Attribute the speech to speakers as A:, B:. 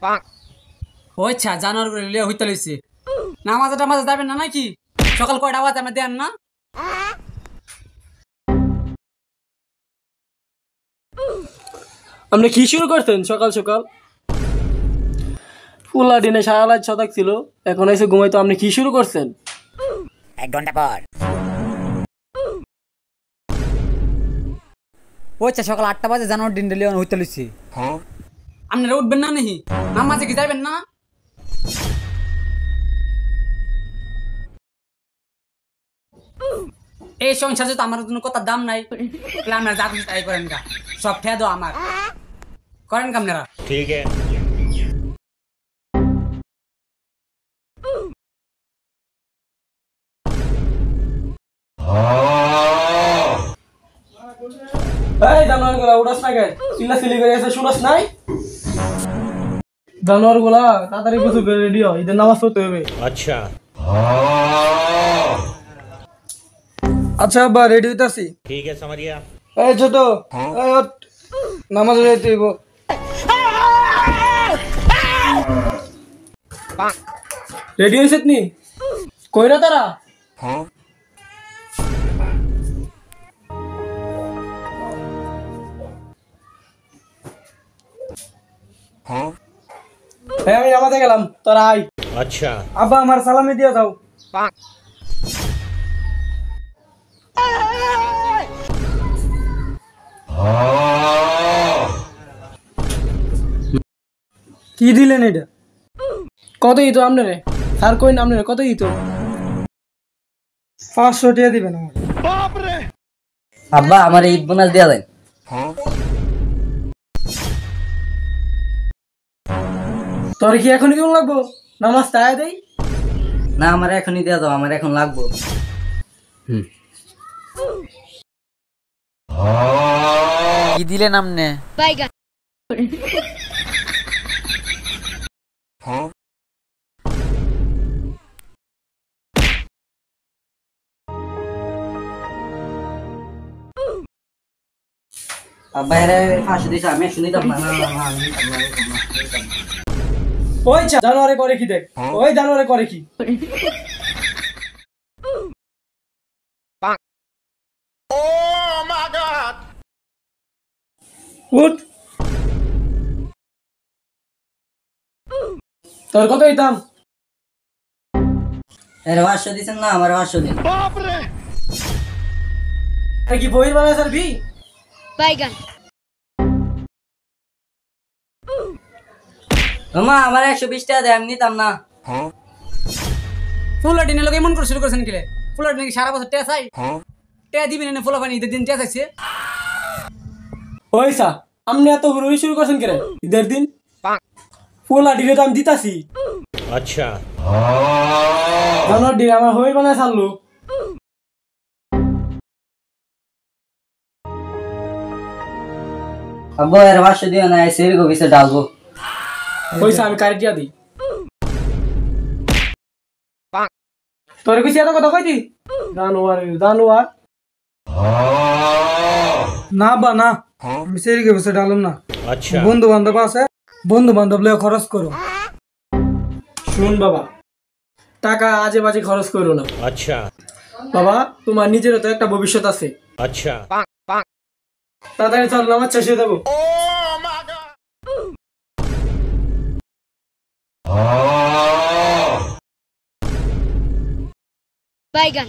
A: ও আচ্ছা জানোয়ার করে লিয়ে হইতে লইছে নামাজে টামাজে যাবেন না নাকি সকাল কয়টা বাজে আমি দেন না
B: আপনি কি শুরু করছেন সকাল সকাল? ফুলা দিনে সারা রাত ছটাক ছিল, এখন এসে ঘুমাইতো। আপনি কি শুরু করছেন?
C: 1 ঘন্টা পর।
A: ও আচ্ছা সকাল 8টা বাজে জানোয়ার ডিন লিয়ে হইতে লইছে আপনারা উঠবেন না নাকি নামাজে কি যাবেন না এই সংসারে তো আমার জন্য কথার দাম নাই আপনারা যা খুশি তাই করেন গা সব ঠেয়া দাও আমার করেন কি আপনারা
C: ঠিক আছে।
B: এই জানোয়ার গুলা উড়াস না কে? চিল্লা চিল্লি করে এসে শুনস নাই? জানোয়ার গুলা তাড়াতাড়ি কিছু রেডি হয়, ঈদের নামাজ পড়তে হবে।
C: আচ্ছা
B: আচ্ছা আব্বা রেডি হইতাছি।
C: ঠিক আছে সামারিয়া।
B: এই ছোট, এই ওঠ, নামাজে যাইতে হইব। রেডি হইছিস নি? কইরা তারা? হ্যাঁ আমি নামাজে গেলাম, তোরা আয়।
C: আচ্ছা
B: আব্বা আমার সালামি দিয়ে যাও। কি দিলেন এটা? কত দিত আপনারে? স্যার কইন আপনারে কত দিত? 500 টাকা দিবেন আমার।
D: আব্বা আমার ঈদ বোনাস দেয়া দেন।
B: তোর কি এখন কেমন লাগবো? নামাজ তাই দেই
D: না আমার এখনই দেয়া দাও, আমার এখন লাগবো।
E: কি দিলেন আমনে?
F: বাইগান
D: আব্বা এর 500 দিছে, আমি শুনি দাম না। না না না, আমি নিতাম না, আমি নিতাম না, আমি নিতাম না।
B: ওই জানোয়ারে করে কি দেখ, ওই জানোয়ারে করে কি? উঠ, তোর কত দিতাম?
D: এর 500 দিছেন না, আমার 500 দিন।
B: কি বইয়ের বানায় স্যার ভি?
F: বাইগান
D: মামা আমার 120 টাকা দে, আমি নিতাম না।
A: ফুলা ডিনের লোক এমন করে শুরু করছেন কিলে ফুলা ডিনে কি সারা বছর টেয়া চাই টেয়া দিবেন না ফুলা পানি ঈদের দিন টেয়া চাইছে
B: ওই সা আপনি এত হুড়ুড়ি শুরু করছেন কেন ঈদের দিন? পোলা ডিলে তো আমি দিতাছি।
C: আচ্ছা
B: জানোয়ার ডিলে আমার হই বানায় ছাড়লো।
D: আব্বা এর 500 দিও না, এসের গবিসে ডালবো।
B: পয়সা আমি কারিটিয়া দিই। তোর কিছু এত কথা কইতি? জানোয়ার জানোয়ার না বা না, আমি সেই গবিসে ডালুম না।
C: আচ্ছা
B: বন্ধু বান্ধব আছে, বন্ধু বান্ধব লয়ে খরচ করো। শুন বাবা, টাকা আজে বাজে খরচ করো না।
C: আচ্ছা
B: বাবা তোমার নিজেরও তো একটা ভবিষ্যৎ আছে।
C: আচ্ছা
B: তাড়াতাড়ি চল নামাজ শেষ হয়ে দেবো।
F: বাইগান